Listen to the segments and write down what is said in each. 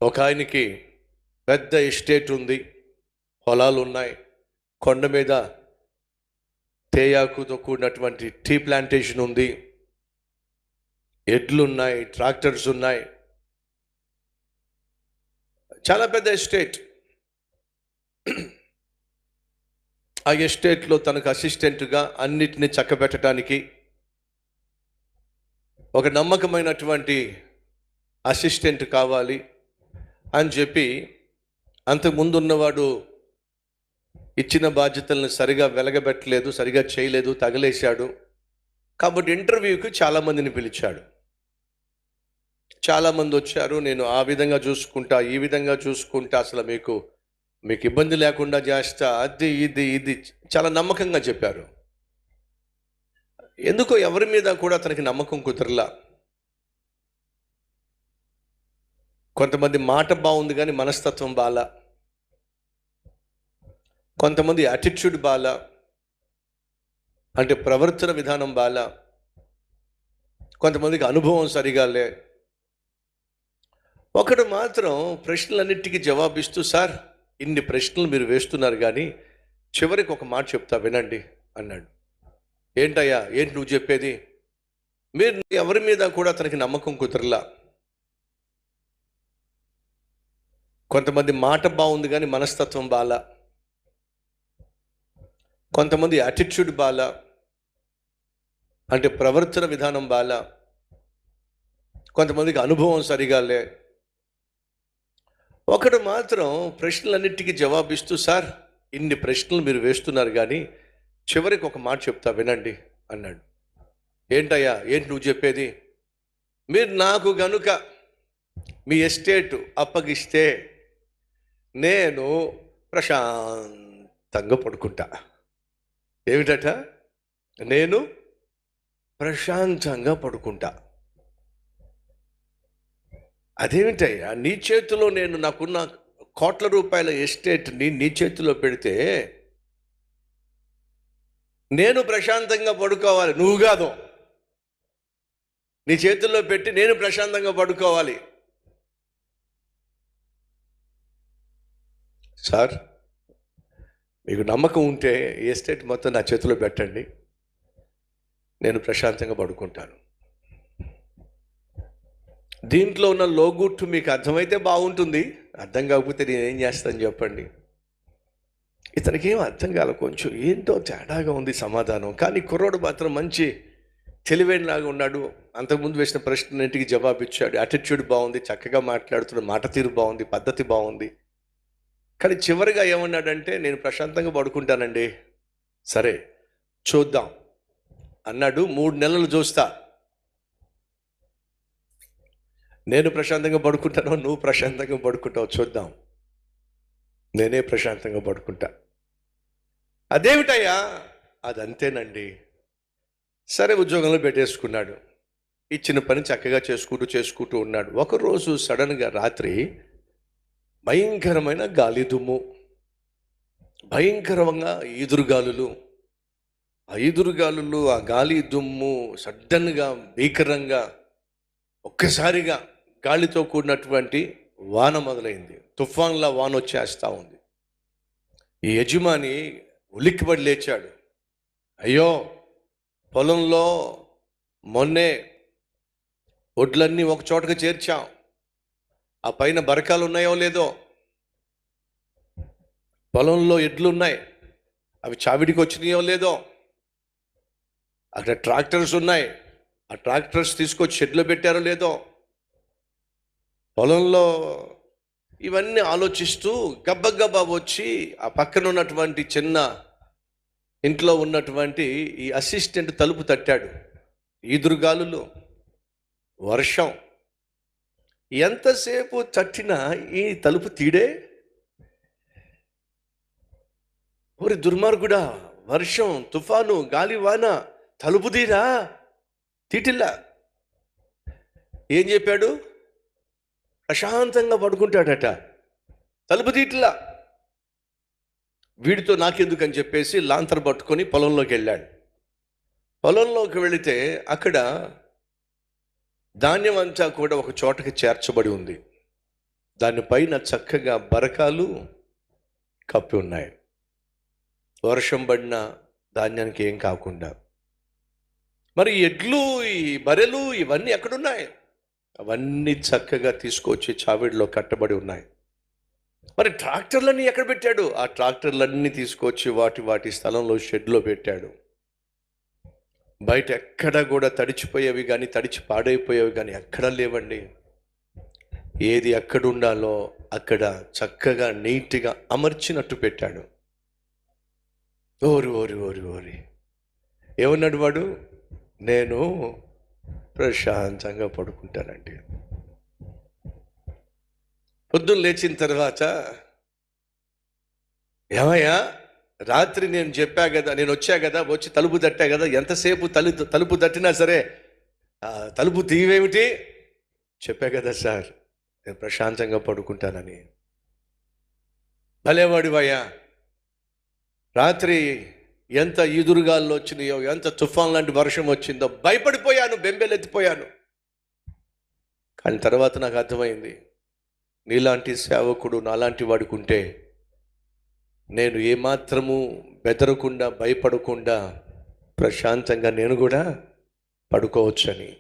ఒక ఆయనకి పెద్ద ఎస్టేట్ ఉంది, పొలాలు ఉన్నాయి, కొండ మీద తేయాకుతో కూడినటువంటి టీ ప్లాంటేషన్ ఉంది, ఎడ్లు ఉన్నాయి, ట్రాక్టర్స్ ఉన్నాయి. చాలా పెద్ద ఎస్టేట్. ఆ ఎస్టేట్లో తనకు అసిస్టెంట్గా అన్నిటిని చక్కబెట్టడానికి ఒక నమ్మకమైనటువంటి అసిస్టెంట్ కావాలి అని చెప్పి అంతకుముందు ఉన్నవాడు ఇచ్చిన బాధ్యతలను సరిగా వెలగబెట్టలేదు, సరిగా చేయలేదు, తగలేశాడు. కాబట్టి ఇంటర్వ్యూకి చాలామందిని పిలిచాడు. చాలామంది వచ్చారు. నేను ఆ విధంగా చూసుకుంటా, ఈ విధంగా చూసుకుంటా, అసలు మీకు ఇబ్బంది లేకుండా చేస్తా, అది ఇది చాలా నమ్మకంగా చెప్పారు. ఎందుకో ఎవరి మీద కూడా తనకి నమ్మకం కుదరలా. కొంతమంది మాట బాగుంది కానీ మనస్తత్వం బాలా, కొంతమంది యాటిట్యూడ్ బాలా, అంటే ప్రవర్తన విధానం బాలా, కొంతమందికి అనుభవం సరిగా లే. ఒకడు మాత్రం ప్రశ్నలన్నిటికీ జవాబిస్తూ, సార్ ఇన్ని ప్రశ్నలు మీరు వేస్తున్నారు కానీ చివరికి ఒక మాట చెప్తా వినండి అన్నాడు. ఏంటయ్యా, ఏంటి నువ్వు చెప్పేది? మీరు ఎవరి మీద కూడా తనకి నమ్మకం కుదరలా. కొంతమంది మాట బాగుంది కానీ మనస్తత్వం బాలా, కొంతమంది యాటిట్యూడ్ బాలా, అంటే ప్రవర్తన విధానం బాలా, కొంతమందికి అనుభవం సరిగా లే. ఒకడు మాత్రం ప్రశ్నలన్నిటికీ జవాబిస్తూ, సార్ ఇన్ని ప్రశ్నలు మీరు వేస్తున్నారు కానీ చివరికి ఒక మాట చెప్తా వినండి అన్నాడు. ఏంటయ్యా, ఏంటి నువ్వు చెప్పేది? మీరు నాకు గనుక మీ ఎస్టేట్ అప్పగిస్తే నేను ప్రశాంతంగా పడుకుంటా. ఏమిటట? నేను ప్రశాంతంగా పడుకుంటా. అదేమిటయ్యా, నీ చేతిలో నేను నాకున్న కోట్ల రూపాయల ఎస్టేట్ని నీ చేతిలో పెడితే నేను ప్రశాంతంగా పడుకోవాలి, నువ్వు కాదు. నీ చేతుల్లో పెట్టి నేను ప్రశాంతంగా పడుకోవాలి. సార్ మీకు నమ్మకం ఉంటే ఈ ఎస్టేట్ మొత్తం నా చేతిలో పెట్టండి, నేను ప్రశాంతంగా పడుకుంటాను. దీంట్లో ఉన్న లోగుట్టు మీకు అర్థమైతే బాగుంటుంది, అర్థం కాకపోతే నేనేం చేస్తాను చెప్పండి. ఇతనికి ఏం అర్థం కాల, కొంచెం ఏంటో తేడాగా ఉంది సమాధానం. కానీ కుర్రోడు మాత్రం మంచి తెలివైనలాగా ఉన్నాడు. అంతకుముందు వేసిన ప్రశ్నలన్నింటికి జవాబు ఇచ్చాడు. యాటిట్యూడ్ బాగుంది, చక్కగా మాట్లాడుతున్నాడు, మాట తీరు బాగుంది, పద్ధతి బాగుంది. కానీ చివరిగా ఏమన్నాడంటే, నేను ప్రశాంతంగా పడుకుంటానండి. సరే చూద్దాం అన్నాడు. 3 నెలలు చూస్తా, నేను ప్రశాంతంగా పడుకుంటానో నువ్వు ప్రశాంతంగా పడుకుంటావు చూద్దాం. నేనే ప్రశాంతంగా పడుకుంటా. అదేమిటయ్యా? అదంతేనండి. సరే ఉద్యోగంలో పెట్టేసుకున్నాడు. ఇచ్చిన పని చక్కగా చేసుకుంటూ ఉన్నాడు. ఒకరోజు సడన్గా రాత్రి భయంకరమైన గాలి దుమ్ము, భయంకరంగా ఈదురుగాలులు. ఆ ఈదురుగాలులు, ఆ గాలి దుమ్ము సడన్గా భీకరంగా ఒక్కసారిగా గాలితో కూడినటువంటి వాన మొదలైంది. తుఫాన్లా వాన వచ్చేస్తూ ఉంది. ఈ యజమాని ఉలిక్కిపడి లేచాడు. అయ్యో, పొలంలో మొన్నే ఒడ్లన్నీ ఒక చోటకు చేర్చాం, ఆ పైన బరకాలు ఉన్నాయో లేదో, పొలంలో ఎడ్లు ఉన్నాయి, అవి చావిడికి వచ్చినాయో లేదో, అక్కడ ట్రాక్టర్స్ ఉన్నాయి, ఆ ట్రాక్టర్స్ తీసుకొచ్చి షెడ్లో పెట్టారో లేదో, పొలంలో ఇవన్నీ ఆలోచిస్తూ గబ్బగబ్బా వచ్చి ఆ పక్కన ఉన్నటువంటి చిన్న ఇంట్లో ఉన్నటువంటి ఈ అసిస్టెంట్ తలుపు తట్టాడు. ఈదురుగాలులు, వర్షం, ఎంతసేపు తట్టినా ఈ తలుపు తీడే. ఓరి దుర్మార్గుడా, వర్షం, తుఫాను, గాలి, వాన, తలుపు తీరా, తీటిల్లా. ఏం చెప్పాడు? ప్రశాంతంగా పడుకుంటాడట, తలుపు తీటిలా. వీడితో నాకెందుకని చెప్పేసి లాంతర్ పట్టుకొని పొలంలోకి వెళ్ళాడు. పొలంలోకి వెళితే అక్కడ ధాన్యం అంతా కూడా ఒక చోటకి చేర్చబడి ఉంది. దానిపైన చక్కగా బరకాలు కప్పి ఉన్నాయి. వర్షం పడిన ధాన్యానికి ఏం కాకుండా. మరి ఎడ్లు, ఈ బర్రెలు ఇవన్నీ ఎక్కడున్నాయి? అవన్నీ చక్కగా తీసుకొచ్చి చావిడిలో కట్టబడి ఉన్నాయి. మరి ట్రాక్టర్లన్నీ ఎక్కడ పెట్టాడు? ఆ ట్రాక్టర్లన్నీ తీసుకొచ్చి వాటి స్థలంలో షెడ్లో పెట్టాడు. బయట ఎక్కడ కూడా తడిచిపోయేవి కానీ, తడిచి పాడైపోయేవి కానీ ఎక్కడా లేవండి. ఏది ఎక్కడ ఉండాలో అక్కడ చక్కగా నీట్గా అమర్చినట్టు పెట్టాడు. ఓరి ఓరి ఓరి ఓరి ఏమన్నాడు వాడు? నేను ప్రశాంతంగా పడుకుంటానండి. పొద్దున్న లేచిన తర్వాత, ఏమయ్యా రాత్రి నేను చెప్పా కదా, నేను వచ్చా కదా, వచ్చి తలుపు తట్టా కదా, ఎంతసేపు తలుపు తట్టినా సరే తలుపు తీవేమిటి? చెప్పా కదా సార్, నేను ప్రశాంతంగా పడుకుంటానని. భలేవాడివయ్యా, రాత్రి ఎంత ఈదురుగాల్లో వచ్చినాయో, ఎంత తుఫాన్ లాంటి వర్షం వచ్చిందో, భయపడిపోయాను, బెంబెలెత్తిపోయాను. కానీ తర్వాత నాకు అర్థమైంది, నీలాంటి సేవకుడు నాలాంటి వాడికి ఉంటే నేను ఏమాత్రము బెదరకుండా, భయపడకుండా ప్రశాంతంగా నేను కూడా పడుకోవచ్చని.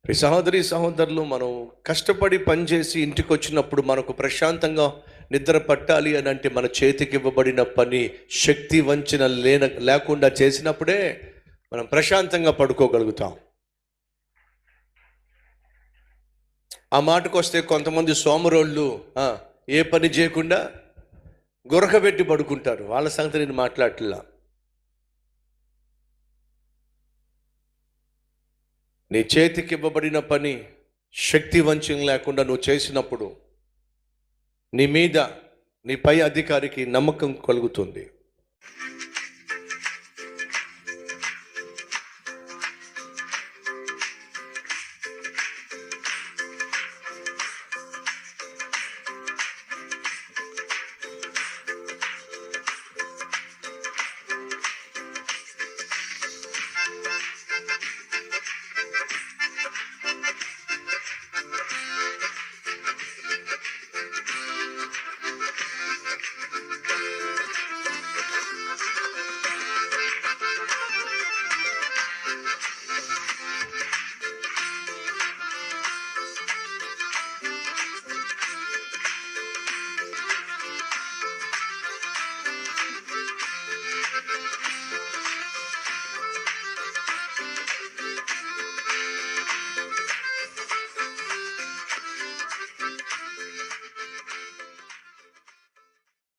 సహోదరి సహోదరులు, మనం కష్టపడి పనిచేసి ఇంటికి వచ్చినప్పుడు మనకు ప్రశాంతంగా నిద్ర పట్టాలి అని అంటే మన చేతికి ఇవ్వబడిన పని శక్తి వంచన లేకుండా చేసినప్పుడే మనం ప్రశాంతంగా పడుకోగలుగుతాం. ఆ మాటకు వస్తే కొంతమంది సోమరోళ్ళు ఏ పని చేయకుండా గురకబెట్టి పడుకుంటారు. వాళ్ళ సంగతి నేను మాట్లాడట్లా. నీ చేతికి ఇవ్వబడిన పని శక్తి వంచన లేకుండా నువ్వు చేసినప్పుడు నీ మీద, నీ పై అధికారికి నమ్మకం కలుగుతుంది.